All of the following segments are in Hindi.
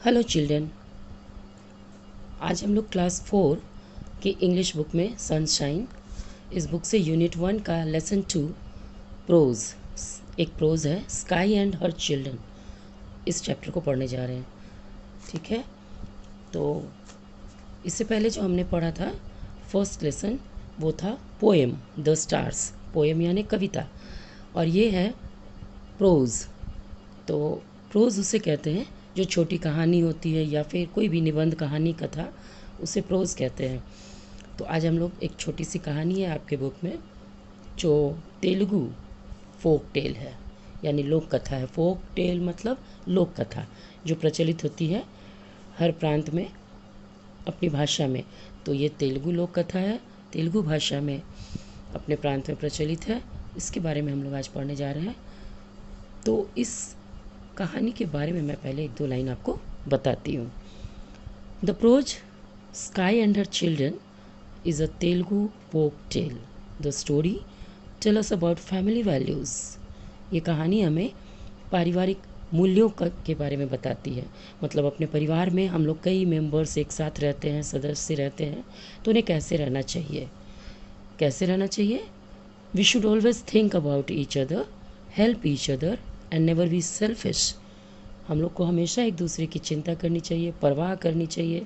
Hello children. आज हम लोग क्लास 4 की इंग्लिश बुक में सनशाइन, इस बुक से यूनिट 1 का लेसन 2 प्रोज, एक प्रोज है स्काई एंड हर चिल्ड्रन, इस चैप्टर को पढ़ने जा रहे हैं। ठीक है, तो इससे पहले जो हमने पढ़ा था फर्स्ट लेसन वो था पोएम द स्टार्स, पोएम यानी कविता, और ये है प्रोज। तो प्रोज उसे कहते हैं जो छोटी कहानी होती है या फिर कोई भी निबंध, कहानी, कथा, उसे प्रोज कहते हैं। तो आज हम लोग एक छोटी सी कहानी है आपके बुक में जो तेलुगु फोक टेल है, यानी लोक कथा है। फोक टेल मतलब लोक कथा जो प्रचलित होती है हर प्रांत में अपनी भाषा में। तो ये तेलुगु लोक कथा है, तेलुगु भाषा में अपने प्रांत में प्रचलित है। इसके बारे में हम लोग आज पढ़ने जा रहे हैं। तो इस कहानी के बारे में मैं पहले एक दो लाइन आपको बताती हूँ। The prose sky and her children is a Telugu folk tale. The story tell us about family values. ये कहानी हमें पारिवारिक मूल्यों के बारे में बताती है। मतलब अपने परिवार में हम लोग कई मेंबर्स एक साथ रहते हैं, सदस्य रहते हैं, तो उन्हें कैसे रहना चाहिए, कैसे रहना चाहिए। We should always think about each other, help each other and never be selfish. हम लोग को हमेशा एक दूसरे की चिंता करनी चाहिए, परवाह करनी चाहिए,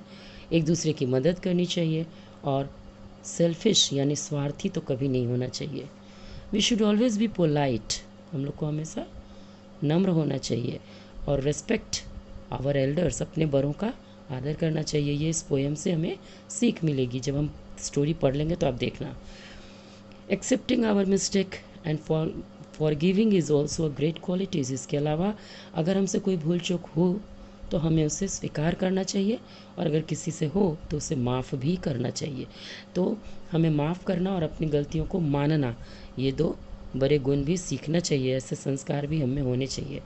एक दूसरे की मदद करनी चाहिए, और सेल्फिश यानी स्वार्थी तो कभी नहीं होना चाहिए। We should always be polite, हम लोग को हमेशा नम्र होना चाहिए, और रेस्पेक्ट आवर एल्डर्स, अपने बड़ों का आदर करना चाहिए। ये इस पोएम से हमें सीख मिलेगी। जब हम स्टोरी पढ़ लेंगे तो आप देखना। Accepting our mistake and forgiving is also a great qualities. इसके अलावा अगर हमसे कोई भूल चूक हो तो हमें उसे स्वीकार करना चाहिए, और अगर किसी से हो तो उसे माफ़ भी करना चाहिए। तो हमें माफ़ करना और अपनी गलतियों को मानना, ये दो बड़े गुण भी सीखना चाहिए। ऐसे संस्कार भी हमें होने चाहिए।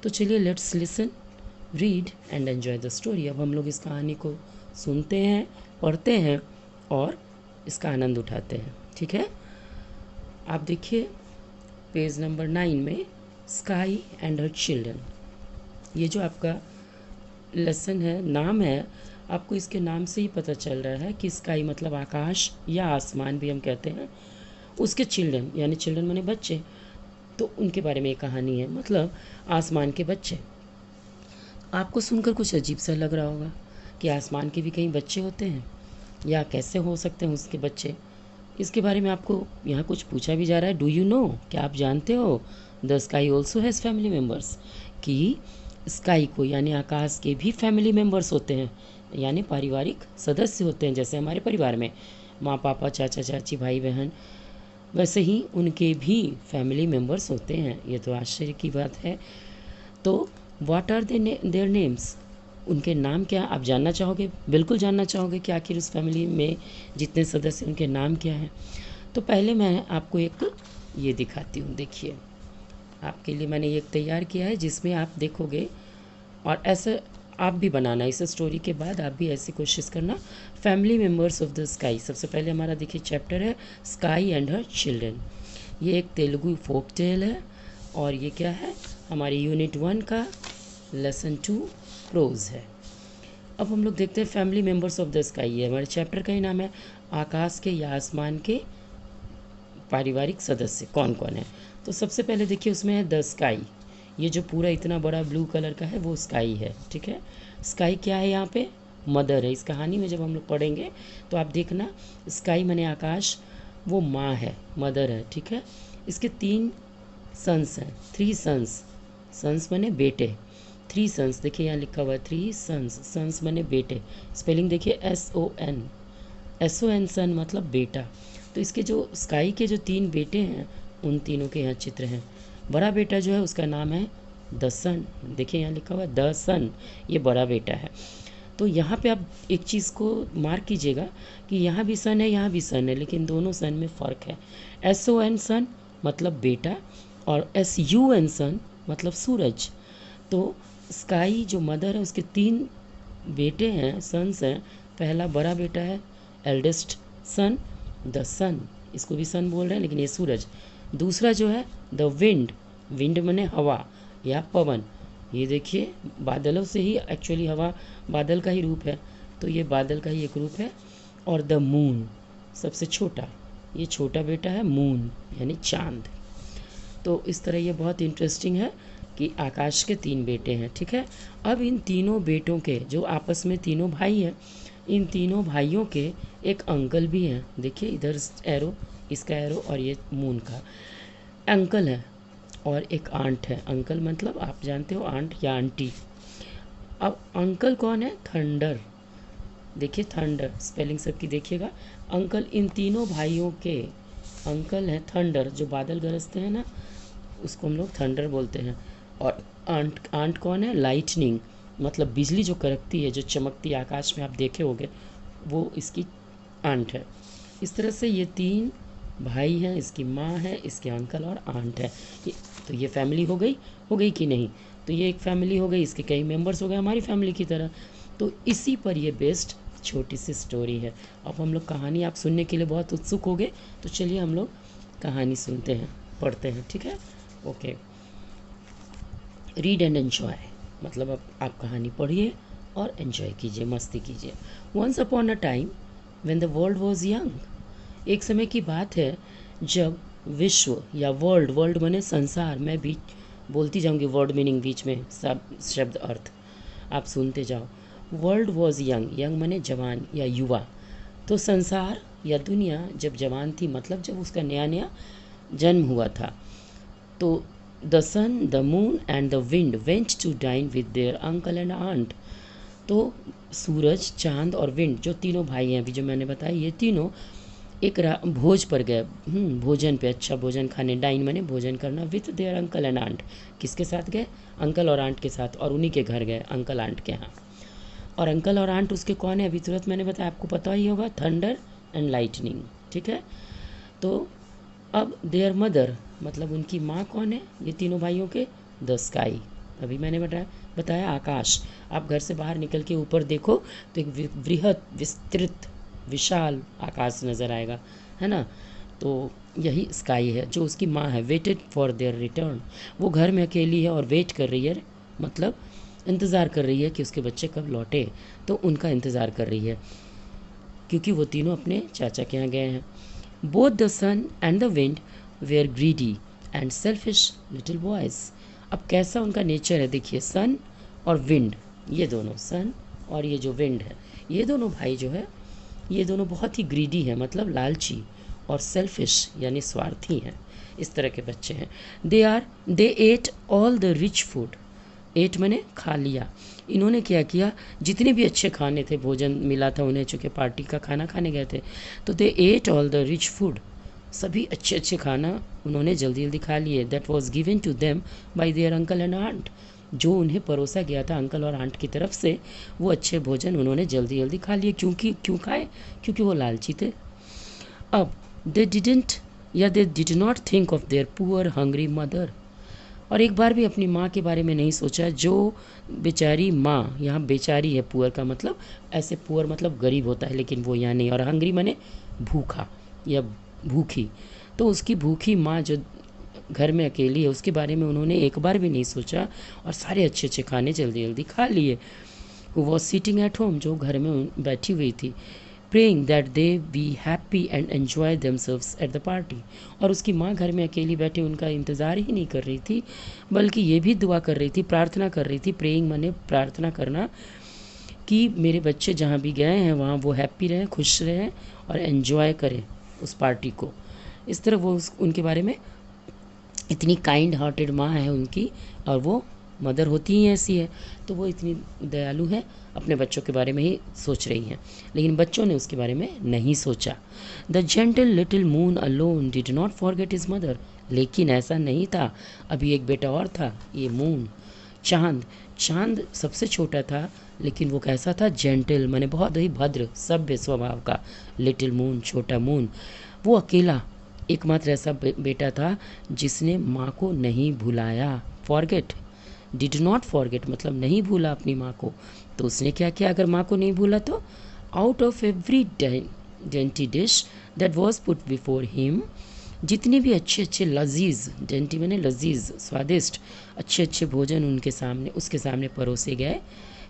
तो चलिए let's listen, read and enjoy the story. अब हम लोग इस कहानी को सुनते हैं, पढ़ते हैं और इसका आनंद उठाते हैं। ठीक है, आप देखिए पेज नंबर 9 में स्काई एंड हर चिल्ड्रन। ये जो आपका लेसन है, नाम है, आपको इसके नाम से ही पता चल रहा है कि स्काई मतलब आकाश या आसमान भी हम कहते हैं। उसके चिल्ड्रन यानी चिल्ड्रन माने बच्चे, तो उनके बारे में एक कहानी है, मतलब आसमान के बच्चे। आपको सुनकर कुछ अजीब सा लग रहा होगा कि आसमान के भी कहीं बच्चे होते हैं, या कैसे हो सकते हैं उसके बच्चे। इसके बारे में आपको यहाँ कुछ पूछा भी जा रहा है। डू यू नो, क्या आप जानते हो, the sky also has family members, कि स्काई को यानी आकाश के भी फैमिली मेम्बर्स होते हैं, यानी पारिवारिक सदस्य होते हैं। जैसे हमारे परिवार में माँ पापा, चाचा चाची, भाई बहन, वैसे ही उनके भी फैमिली मेम्बर्स होते हैं। ये तो आश्चर्य की बात है। तो व्हाट आर देयर नेम्स, उनके नाम क्या आप जानना चाहोगे? बिल्कुल जानना चाहोगे कि आखिर उस फैमिली में जितने सदस्य उनके नाम क्या हैं। तो पहले मैं आपको एक ये दिखाती हूँ। देखिए, आपके लिए मैंने एक तैयार किया है जिसमें आप देखोगे, और ऐसे आप भी बनाना। इस स्टोरी के बाद आप भी ऐसी कोशिश करना। Family members of the sky. सबसे पहले हमारा देखिए चैप्टर है स्काई एंड हर चिल्ड्रन। ये एक तेलुगु फोक टेल है, और ये क्या है, हमारी यूनिट 1 का लेसन 2 प्रोज है। अब हम लोग देखते हैं family members of the sky. ये हमारे चैप्टर का ही नाम है, आकाश के या आसमान के पारिवारिक सदस्य कौन कौन है। तो सबसे पहले देखिए उसमें है द स्काई। ये जो पूरा इतना बड़ा ब्लू कलर का है वो स्काई है। ठीक है, स्काई क्या है, यहाँ पे मदर है। इस कहानी में जब हम लोग पढ़ेंगे तो आप देखना, स्काई माने आकाश, वो माँ है, मदर है। ठीक है, इसके 3 सन्स हैं, 3 सन्स। सन्स माने बेटे, 3 सन्स। देखिए यहाँ लिखा हुआ है 3 सन्स। सन्स माने बेटे, स्पेलिंग देखिए SON, SON सन मतलब बेटा। तो इसके जो स्काई के जो 3 बेटे हैं, उन तीनों के यहाँ चित्र हैं। बड़ा बेटा जो है उसका नाम है द सन। देखिए यहाँ लिखा हुआ है द सन, ये बड़ा बेटा है। तो यहाँ पे आप एक चीज़ को मार्क कीजिएगा कि यहाँ भी सन है, यहाँ भी सन है, लेकिन दोनों सन में फ़र्क है। SON सन मतलब बेटा, और SUN सन मतलब सूरज। तो स्काई जो मदर है उसके 3 बेटे हैं, सन्स हैं। पहला बड़ा बेटा है एल्डेस्ट सन, द सन, इसको भी सन बोल रहे हैं लेकिन ये सूरज। दूसरा जो है द विंड, विंड माने हवा या पवन, ये देखिए बादलों से ही एक्चुअली हवा बादल का ही रूप है, तो ये बादल का ही एक रूप है। और द मून सबसे छोटा, ये छोटा बेटा है मून यानी चांद। तो इस तरह ये बहुत इंटरेस्टिंग है कि आकाश के 3 बेटे हैं, ठीक है। अब इन तीनों बेटों के जो आपस में तीनों भाई हैं, इन तीनों भाइयों के एक अंकल भी हैं। देखिए इधर एरो, इसका एरो और ये मून का अंकल है, और एक आंट है। अंकल मतलब आप जानते हो आंट या आंटी। अब अंकल कौन है? थंडर। देखिए थंडर स्पेलिंग सबकी देखिएगा। अंकल इन तीनों भाइयों के अंकल हैं थंडर, जो बादल गरजते हैं ना उसको हम लोग थंडर बोलते हैं। और आंट कौन है? लाइटनिंग, मतलब बिजली जो कड़कती है, जो चमकती है आकाश में, आप देखे होंगे, वो इसकी आंट है। इस तरह से ये 3 भाई हैं, इसकी माँ है, इसके अंकल और आंट है। तो ये फैमिली हो गई कि नहीं? तो ये एक फैमिली हो गई, इसके कई मेंबर्स हो गए हमारी फैमिली की तरह। तो इसी पर ये बेस्ड छोटी सी स्टोरी है। अब हम लोग कहानी आप सुनने के लिए बहुत उत्सुक हो गए, तो चलिए हम लोग कहानी सुनते हैं, पढ़ते हैं, ठीक है। ओके, रीड एंड एन्जॉय, मतलब अब आप कहानी पढ़िए और एन्जॉय कीजिए, मस्ती कीजिए। Once upon a time when the world was young, एक समय की बात है जब विश्व या वर्ल्ड, वर्ल्ड बने संसार, मैं बीच बोलती जाऊंगी वर्ड मीनिंग बीच में, सब शब्द अर्थ आप सुनते जाओ। वर्ल्ड वॉज यंग, यंग मने जवान या युवा। तो संसार या दुनिया जब जवान थी, मतलब जब उसका नया नया जन्म हुआ था, तो the sun the moon and the wind went to dine with their uncle and aunt. तो सूरज, चांद और विंड, जो तीनों भाई हैं अभी जो मैंने बताया, ये तीनों एक भोज पर गए, भोजन पे, अच्छा भोजन खाने। डाइन मने भोजन करना, with their uncle and aunt, किसके साथ गए? अंकल और आंट के साथ, और उन्हीं के घर गए, अंकल आंट के यहाँ। और अंकल और आंट उसके कौन है? अभी तुरंत मैंने बताया, आपको पता ही होगा, थंडर एंड लाइटनिंग, ठीक है। तो अब देयर मदर, मतलब उनकी माँ कौन है ये तीनों भाइयों के? द स्काई, अभी मैंने बताया आकाश। आप घर से बाहर निकल के ऊपर देखो तो एक वृहत, विस्तृत, विशाल आकाश नज़र आएगा, है ना। तो यही स्काई है जो उसकी माँ है। वेटेड फॉर देयर रिटर्न, वो घर में अकेली है और वेट कर रही है, मतलब इंतज़ार कर रही है कि उसके बच्चे कब लौटे, तो उनका इंतज़ार कर रही है, क्योंकि वो तीनों अपने चाचा के यहाँ गए हैं। Both the sun and the wind were greedy and selfish little boys. अब कैसा उनका नेचर है देखिए, सन और विंड, ये दोनों, सन और ये जो विंड है, ये दोनों भाई जो है, ये दोनों बहुत ही ग्रीडी हैं, मतलब लालची, और सेल्फिश यानी स्वार्थी हैं। इस तरह के बच्चे हैं। They ate all the rich food, ate मैंने खा लिया। इन्होंने क्या किया, जितने भी अच्छे खाने थे, भोजन मिला था उन्हें, चूँकि पार्टी का खाना खाने गए थे, तो they ate all the rich food, सभी अच्छे अच्छे खाना उन्होंने जल्दी जल्दी खा लिए। That was given to them by their uncle and aunt, जो उन्हें परोसा गया था अंकल और आंट की तरफ से, वो अच्छे भोजन उन्होंने जल्दी जल्दी खा लिए। क्यों खाए? क्योंकि वो लालची थे। अब they did not think of their poor hungry mother, और एक बार भी अपनी माँ के बारे में नहीं सोचा, जो बेचारी माँ, यहाँ बेचारी है, पुअर का मतलब ऐसे, पुअर मतलब गरीब होता है, लेकिन वो यहाँ नहीं, और हंग्री माने भूखा या भूखी। तो उसकी भूखी माँ जो घर में अकेली है, उसके बारे में उन्होंने एक बार भी नहीं सोचा, और सारे अच्छे अच्छे खाने जल्दी जल्दी खा लिए। वो वॉज सिटिंग एट होम, जो घर में बैठी हुई थी, praying that they be happy and enjoy themselves at the party. और उसकी माँ घर में अकेली बैठे उनका इंतज़ार ही नहीं कर रही थी, बल्कि ये भी दुआ कर रही थी, प्रार्थना कर रही थी। प्रेइंग माने प्रार्थना करना, कि मेरे बच्चे जहाँ भी गए हैं वहाँ वो हैप्पी रहें, खुश रहें और एन्जॉय करें उस पार्टी को। इस तरह वो उनके बारे में, इतनी काइंड हार्टेड माँ है उनकी, और वो मदर होती ही ऐसी है, तो वो इतनी दयालु है, अपने बच्चों के बारे में ही सोच रही हैं। लेकिन बच्चों ने उसके बारे में नहीं सोचा। The gentle little moon alone did not forget his mother, लेकिन ऐसा नहीं था, अभी एक बेटा और था, ये मून, चांद सबसे छोटा था, लेकिन वो कैसा था? जेंटल माने बहुत ही भद्र, सभ्य स्वभाव का। लिटिल मून, छोटा मून, वो अकेला एकमात्र ऐसा बेटा था जिसने माँ को नहीं भुलाया। फॉरगेट, डिड नॉट फॉरगेट मतलब नहीं भूला अपनी माँ को। तो उसने क्या किया? अगर माँ को नहीं भूला तो out of every dainty dish that was put before him जितने भी अच्छे अच्छे लजीज, डेंटी मैंने लजीज, स्वादिष्ट अच्छे अच्छे भोजन उनके सामने उसके सामने परोसे गए,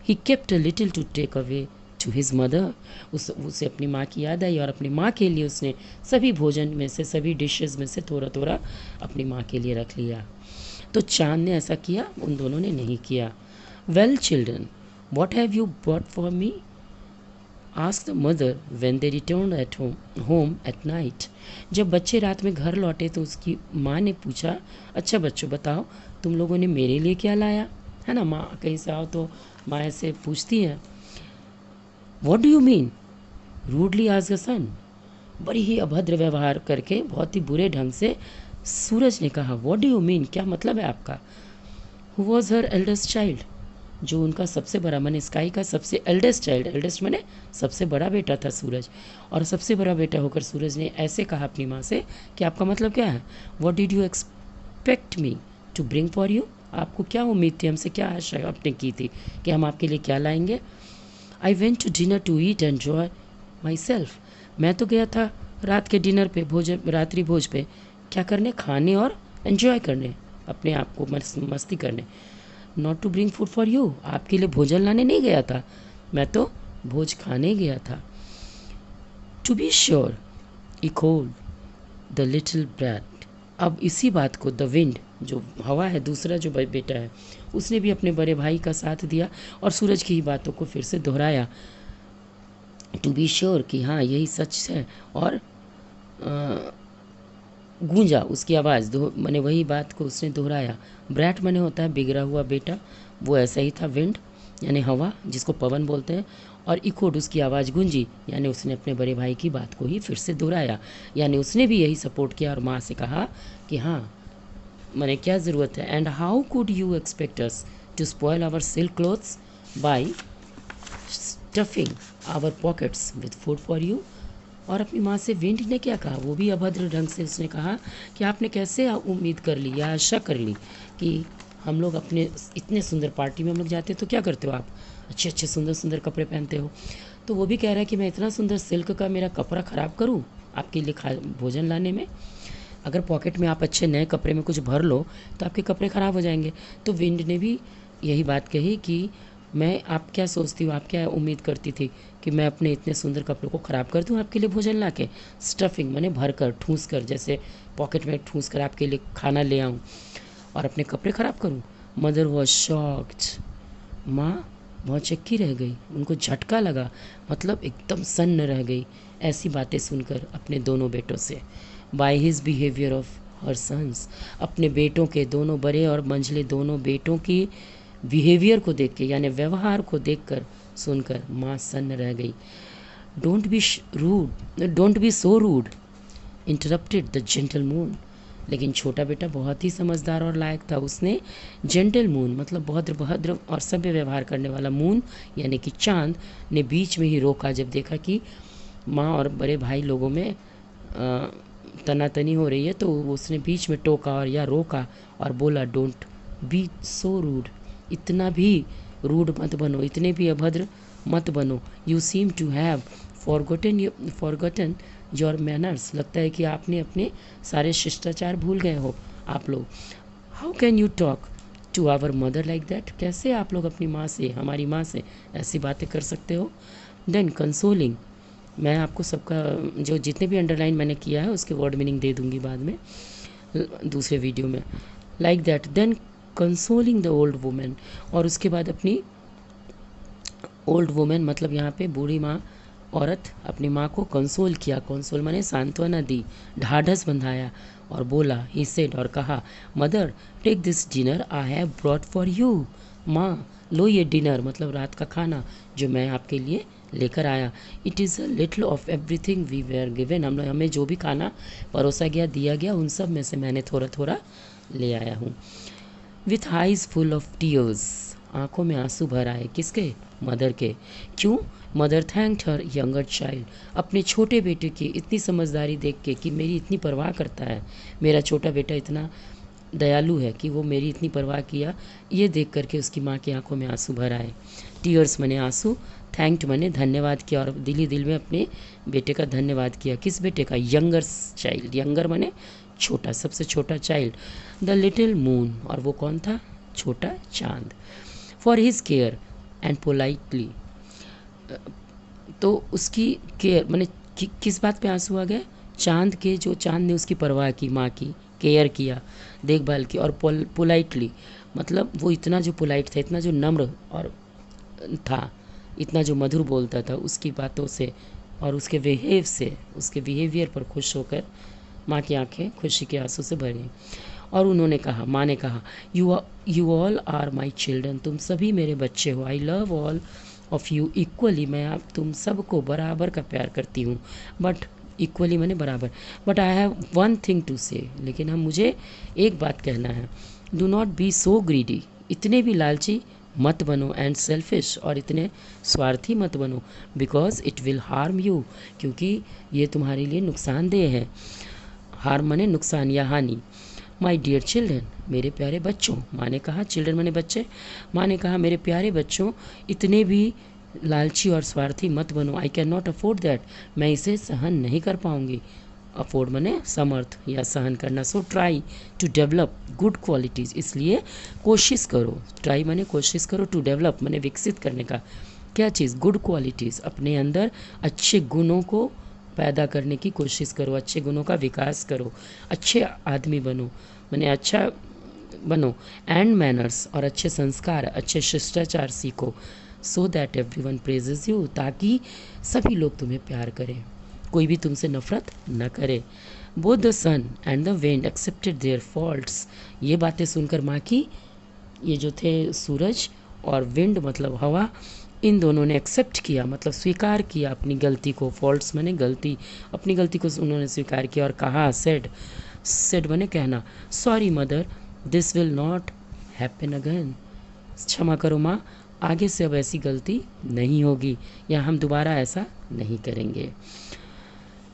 he kept a little to take away to his mother, उसे अपनी माँ की याद आई और अपनी माँ के लिए उसने सभी भोजन में से, सभी डिशेस में से थोड़ा थोड़ा अपनी माँ के लिए रख लिया। तो चांद ने ऐसा किया, उन दोनों ने नहीं किया। Well children, what have you brought for me, ask the mother when they return at home at night. जब बच्चे रात में घर लौटे तो उसकी माँ ने पूछा, अच्छा बच्चों बताओ तुम लोगों ने मेरे लिए क्या लाया, है ना, माँ कहीं से आओ तो माँ ऐसे पूछती हैं। What do you mean, rudely asked the son. बड़ी ही अभद्र व्यवहार करके, बहुत ही बुरे ढंग से सूरज ने कहा, व्हाट डू यू मीन, क्या मतलब है आपका। Who was her eldest child, जो उनका सबसे बड़ा, मैंने स्काई का सबसे एल्डेस्ट चाइल्ड, एल्डेस्ट मैंने सबसे बड़ा बेटा था सूरज, और सबसे बड़ा बेटा होकर सूरज ने ऐसे कहा अपनी माँ से कि आपका मतलब क्या है। What did you expect me to bring for you, आपको क्या उम्मीद थी, हमसे क्या आशा आपने की थी कि हम आपके लिए क्या लाएंगे। I went to dinner to eat enjoy myself, मैं तो गया था रात के डिनर पे, भोजन, रात्रि भोज पे, क्या करने, खाने और एन्जॉय करने, अपने आप को मस्ती करने। Not to bring food for you, आपके लिए भोजन लाने नहीं गया था, मैं तो भोज खाने गया था। टू बी श्योर, इकोल द लिटिल ब्रैट। अब इसी बात को द विंड, जो हवा है, दूसरा जो बेटा है, उसने भी अपने बड़े भाई का साथ दिया और सूरज की ही बातों को फिर से दोहराया। टू बी श्योर कि हाँ यही सच है, और गूंजा उसकी आवाज़, मैंने वही बात को उसने दोहराया। ब्रैट मैंने होता है बिगड़ा हुआ बेटा, वो ऐसा ही था, विंड यानी हवा जिसको पवन बोलते हैं, और इकोड उसकी आवाज़ गूंजी, यानी उसने अपने बड़े भाई की बात को ही फिर से दोहराया, यानी उसने भी यही सपोर्ट किया और माँ से कहा कि हाँ मैंने क्या ज़रूरत है। And how could you expect us to spoil our silk clothes by stuffing our pockets with food for you. और अपनी माँ से विंड ने क्या कहा, वो भी अभद्र ढंग से उसने कहा कि आपने कैसे उम्मीद कर ली या आशा कर ली कि हम लोग अपने इतने सुंदर पार्टी में हम लोग जाते हैं तो क्या करते हो आप, अच्छे अच्छे सुंदर सुंदर कपड़े पहनते हो। तो वो भी कह रहा है कि मैं इतना सुंदर सिल्क का मेरा कपड़ा ख़राब करूँ आपके लिए भोजन लाने में। अगर पॉकेट में आप अच्छे नए कपड़े में कुछ भर लो तो आपके कपड़े ख़राब हो जाएंगे। तो विंड ने भी यही बात कही कि मैं, आप क्या सोचती हो, आप क्या उम्मीद करती थी कि मैं अपने इतने सुंदर कपड़ों को ख़राब कर दूँ आपके लिए भोजन ला के। स्टफिंग मैंने भर कर, ठूँस कर, जैसे पॉकेट में ठूँस कर आपके लिए खाना ले आऊँ और अपने कपड़े ख़राब करूँ। मदर वॉज शॉक्ड, माँ बहुत चक्की रह गई, उनको झटका लगा, मतलब एकदम सन्न रह गई ऐसी बातें सुनकर अपने दोनों बेटों से। By his behaviour of her sons, अपने बेटों के, दोनों बड़े और मंझले दोनों बेटों की बिहेवियर को देख के, यानी व्यवहार को देखकर, सुनकर माँ सन्न रह गई। Don't be so rude interrupted the gentle moon. लेकिन छोटा बेटा बहुत ही समझदार और लायक था, उसने जेंटल मून मतलब बहुत भद्र और सभ्य व्यवहार करने वाला मून यानी कि चांद ने बीच में ही रोका। जब देखा कि माँ और बड़े भाई लोगों में तनातनी हो रही है तो उसने बीच में टोका और या रोका और बोला, डोंट बी सो रूड, इतना भी रूड मत बनो, इतने भी अभद्र मत बनो। You seem to have forgotten your manners, लगता है कि आपने अपने सारे शिष्टाचार भूल गए हो आप लोग। How can you talk to our mother like that, कैसे आप लोग अपनी माँ से, हमारी माँ से ऐसी बातें कर सकते हो। देन कंसोलिंग, मैं आपको सबका जो जितने भी अंडरलाइन मैंने किया है उसके वर्ड मीनिंग दे दूंगी बाद में दूसरे वीडियो में। Like that, then consoling the old women, और उसके बाद अपनी ओल्ड वुमेन मतलब यहाँ पे बूढ़ी माँ, औरत अपनी माँ को कंसोल किया, कंसोल माने सांत्वना दी, ढाढ़स बंधाया और बोला, ही सेड और कहा, mother take this dinner I have brought for you, माँ लो ये डिनर मतलब रात का खाना जो मैं आपके लिए लेकर आया। It is a little of everything we were given, हमें जो भी खाना परोसा गया दिया गया उन सब में से मैंने थोड़ा थोड़ा ले आया हूँ। With eyes full of tears, आंखों में आंसू भर आए, किसके, मदर के। क्यों, mother thanked her younger child, अपने छोटे बेटे की इतनी समझदारी देख के कि मेरी इतनी परवाह करता है, मेरा छोटा बेटा इतना दयालु है कि वो मेरी इतनी परवाह किया, ये देख करके उसकी माँ की आंखों में आंसू भर आए। टीयर्स मैंने आंसू, थैंक्ड मैंने धन्यवाद किया और दिल ही दिल में अपने बेटे का धन्यवाद किया। किस बेटे का, यंगर चाइल्ड, यंगर मैंने छोटा, सबसे छोटा चाइल्ड, द लिटिल मून, और वो कौन था, छोटा चांद, for his care and politely, तो उसकी केयर मैंने किस बात पे आंसू आ गए, चांद के, जो चांद ने उसकी परवाह की, माँ की केयर किया, देखभाल की, और पोलाइटली मतलब वो इतना जो पोलाइट था, इतना जो नम्र और था, इतना जो मधुर बोलता था, उसकी बातों से और उसके बिहेव से, उसके बिहेवियर पर खुश होकर माँ की आंखें खुशी के आंसू से भरी। और उन्होंने कहा, माँ ने कहा, you all are my children, तुम सभी मेरे बच्चे हो, I love all of you equally, मैं आप तुम सबको बराबर का प्यार करती हूँ, बट इक्वली मैंने बराबर, but I have one thing to say, लेकिन हम मुझे एक बात कहना है, do not be so greedy, इतने भी लालची मत बनो, एंड सेल्फिश, और इतने स्वार्थी मत बनो, because it will harm you, क्योंकि ये तुम्हारे लिए नुकसानदेह है, हार्म माने नुकसान या हानि। माई डियर चिल्ड्रन, मेरे प्यारे बच्चों, माँ ने कहा, चिल्ड्रन माने बच्चे, माँ ने कहा, मेरे प्यारे बच्चों, इतने भी लालची और स्वार्थी मत बनो, I can not afford that, मैं इसे सहन नहीं कर पाऊँगी, अफोर्ड माने समर्थ या सहन करना, so try to develop good qualities, इसलिए कोशिश करो, ट्राई माने कोशिश करो, टू डेवलप माने विकसित करने का, क्या चीज़, गुड क्वालिटीज़, अपने अंदर अच्छे गुणों को पैदा करने की कोशिश करो, अच्छे गुणों का विकास करो, अच्छे आदमी बनो, माने अच्छा बनो, एंड मैनर्स, और अच्छे संस्कार, अच्छे शिष्टाचार सीखो, so that everyone praises you, ताकि सभी लोग तुम्हें प्यार करें, कोई भी तुमसे नफरत न करे। Both the sun and the wind accepted their faults, ये बातें सुनकर माँ की, ये जो थे सूरज और विंड मतलब हवा, इन दोनों ने एक्सेप्ट किया मतलब स्वीकार किया अपनी गलती को, फॉल्ट्स माने गलती, अपनी गलती को उन्होंने स्वीकार किया और कहा, सेड माने कहना, sorry mother, this will not happen again, क्षमा करो माँ, आगे से अब ऐसी गलती नहीं होगी, या हम दोबारा ऐसा नहीं करेंगे।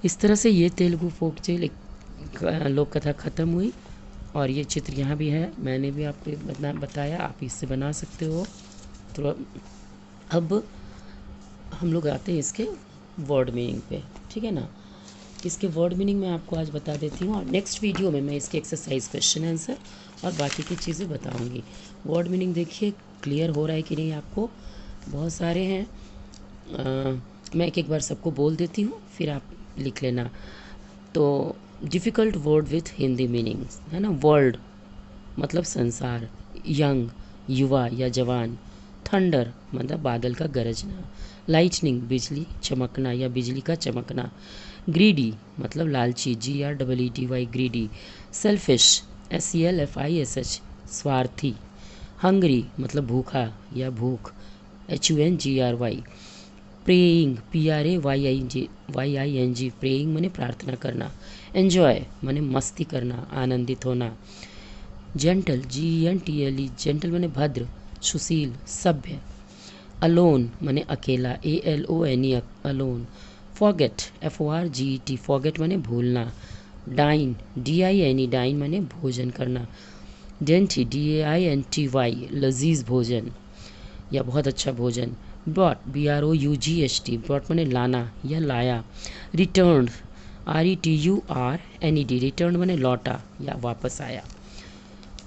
इस तरह से ये तेलुगु फोक टेल लोक कथा ख़त्म हुई, और ये चित्र यहाँ भी है, मैंने भी आपको बताया, आप इससे बना सकते हो। तो अब हम लोग आते हैं इसके वर्ड मीनिंग पे, ठीक है ना। इसके वर्ड मीनिंग मैं आपको आज बता देती हूँ, और नेक्स्ट वीडियो में मैं इसके एक्सरसाइज, क्वेश्चन आंसर और बाकी की चीज़ें बताऊँगी। वर्ड मीनिंग देखिए क्लियर हो रहा है कि नहीं आपको, बहुत सारे हैं, मैं एक बार सबको बोल देती हूँ, फिर आप लिख लेना। तो difficult word with Hindi meanings है ना, वर्ल्ड मतलब संसार, यंग युवा या जवान, थंडर मतलब बादल का गरजना, लाइटनिंग बिजली चमकना या बिजली का चमकना, ग्रीडी मतलब लालची, GREEDY ग्रीडी, सेल्फिश SELFISH स्वार्थी, हंग्री मतलब भूखा या भूख, HUNGRY, प्रेइंग PRAYING प्रेइंग माने प्रार्थना करना, एन्जॉय माने मस्ती करना, आनंदित होना, जेंटल GENTLE जेंटल माने भद्र, सुशील, सभ्य, अलोन माने अकेला, ALONE alone, forget FORGET forget माने भूलना, डाइन DINE डाइन माने भोजन करना, डेंटी DAINTY लजीज भोजन या बहुत अच्छा भोजन, ब्रॉट BROUGHT ब्रॉट माने लाना या लाया, रिटर्न RETURNED रिटर्न माने लौटा या वापस आया,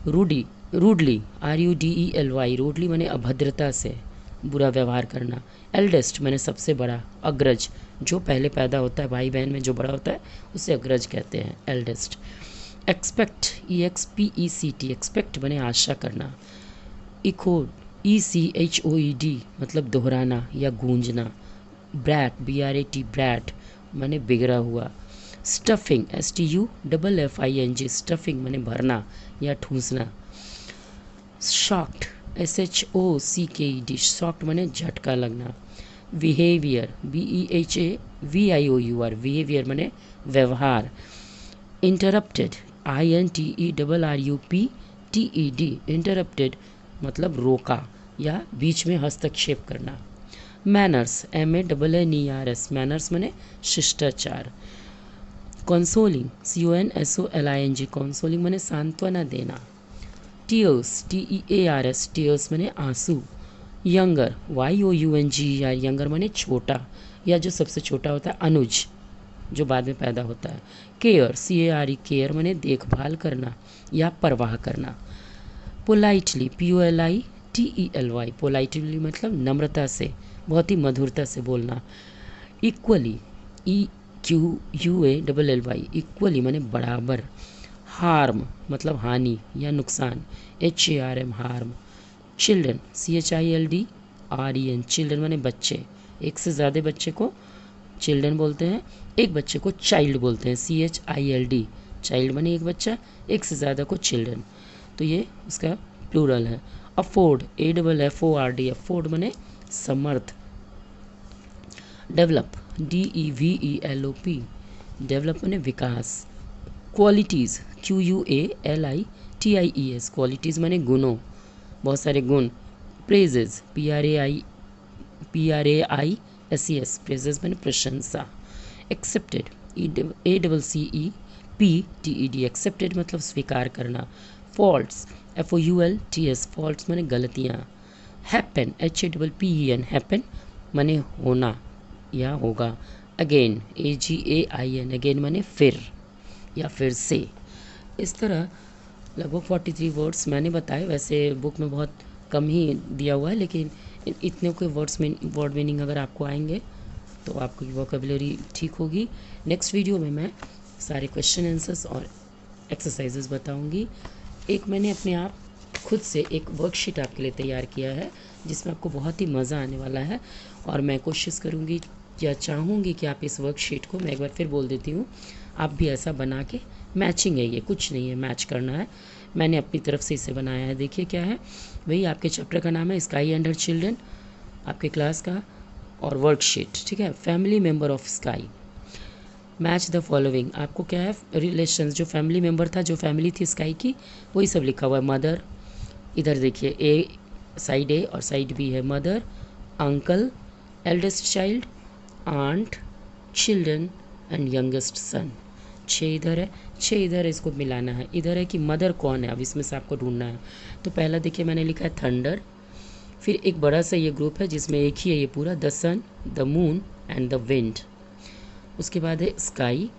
रूडली RUDELY रूडली माने अभद्रता से बुरा व्यवहार करना, एल्डेस्ट माने सबसे बड़ा, अग्रज जो पहले पैदा होता है, भाई बहन में जो बड़ा होता है उसे अग्रज कहते हैं, एल्डेस्ट, एक्सपेक्ट EXPECT एक्सपेक्ट माने आशा करना, इकोड ECHOED मतलब दोहराना या गूंजना, ब्रैट BRAT ब्रैट माने बिगड़ा हुआ, स्टफिंग STUFFING स्टफिंग माने भरना या ठूसना, शॉक्ड SHOCKED शॉक्ड माने झटका लगना, बिहेवियर BEHAVIOUR बिहेवियर माने व्यवहार, इंटरप्टेड INTERRUPTED इंटरप्टेड मतलब रोका या बीच में हस्तक्षेप करना, मैनर्स MANNERS मैनर्स माने शिष्टाचार, कंसोलिंग CONSOLING कंसोलिंग माने सांत्वना देना, टीयर्स TEARS टीयर्स माने आंसू, यंगर YOUNGER यंगर माने छोटा या जो सबसे छोटा होता है, अनुज जो बाद में पैदा होता है। केयर, CARE, केयर माने देखभाल करना या परवाह करना। पोलाइटली, POLITELY, पोलाइटली मतलब नम्रता से, बहुत ही मधुरता से बोलना। इक्वली, EQUALLY, इक्वली माने बराबर। हार्म मतलब हानि या नुकसान, HARM, harm. Children, CHILDREN, children माने बच्चे, एक से ज़्यादा बच्चे को चिल्ड्रन बोलते हैं, एक बच्चे को चाइल्ड बोलते हैं, CHILD, चाइल्ड माने एक बच्चा, एक से ज़्यादा को चिल्ड्रन, तो ये उसका प्लूरल है। अफोर्ड, AFFORD, अफोर्ड माने समर्थ। डेवलप, DEVELOP, डेवलप माने विकास। क्वालिटीज़, QUALITIES, क्वालिटीज़ माने गुणों, बहुत सारे गुण। प्रेजेस, PRAISES, प्रेजेस माने प्रशंसा। एक्सेप्टेड, ACCEPTED, एक्सेप्टेड मतलब स्वीकार करना। फॉल्ट्स, FOULTS, फॉल्ट्स माने गलतियाँ। हैपन, HAPPEN, हैपन माने होना या होगा। अगेन, AGAIN, अगेन माने फिर या फिर से। इस तरह लगभग 43 वर्ड्स मैंने बताए, वैसे बुक में बहुत कम ही दिया हुआ है, लेकिन इतने के वर्ड मीनिंग अगर आपको आएंगे तो आपकी वोकेबलरी ठीक होगी। नेक्स्ट वीडियो में मैं सारे क्वेश्चन आंसर्स और एक्सरसाइजेस बताऊंगी। एक मैंने अपने आप खुद से एक वर्कशीट आपके लिए तैयार किया है जिसमें आपको बहुत ही मज़ा आने वाला है, और मैं कोशिश करूंगी या चाहूँगी कि आप इस वर्कशीट को, मैं एक बार फिर बोल देती हूँ, आप भी ऐसा बना के, मैचिंग है ये, कुछ नहीं है, मैच करना है। मैंने अपनी तरफ से इसे बनाया है। देखिए क्या है, वही आपके चैप्टर का नाम है स्काई अंडर चिल्ड्रन, आपके क्लास का, और वर्कशीट, ठीक है। Family member of sky, match the following, आपको क्या है, रिलेशंस, जो फैमिली मेम्बर था, जो फैमिली थी स्काई की, वही सब लिखा हुआ है। मदर, इधर देखिए ए, साइड ए और साइड बी है। Mother, uncle, eldest child, aunt, children and youngest son. 6 इधर है, 6 इधर है, इसको मिलाना है। इधर है कि मदर कौन है, अब इसमें से आपको ढूंढना है। तो पहला देखिए मैंने लिखा है थंडर, फिर एक बड़ा सा ये ग्रुप है जिसमें एक ही है ये पूरा, the sun, the moon and the wind. उसके बाद है स्काई,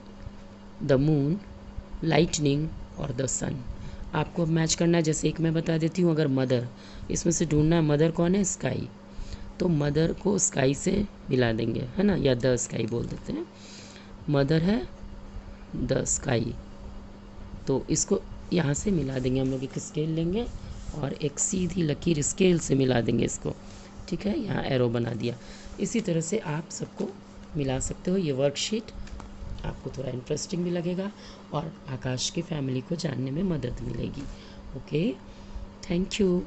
द मून, लाइटनिंग और द सन। आपको मैच करना है, जैसे एक मैं बता देती हूँ, अगर मदर, इसमें से ढूंढना है मदर कौन है, स्काई, तो मदर को स्काई से मिला देंगे, है ना, या द स्काई बोल देते हैं। मदर है द स्काई, तो इसको यहाँ से मिला देंगे हम लोग, एक स्केल लेंगे और एक सीधी लकीर स्केल से मिला देंगे इसको, ठीक है। यहाँ एरो बना दिया। इसी तरह से आप सबको मिला सकते हो। ये वर्कशीट आपको थोड़ा इंटरेस्टिंग भी लगेगा और आकाश की फैमिली को जानने में मदद मिलेगी। Okay, thank you.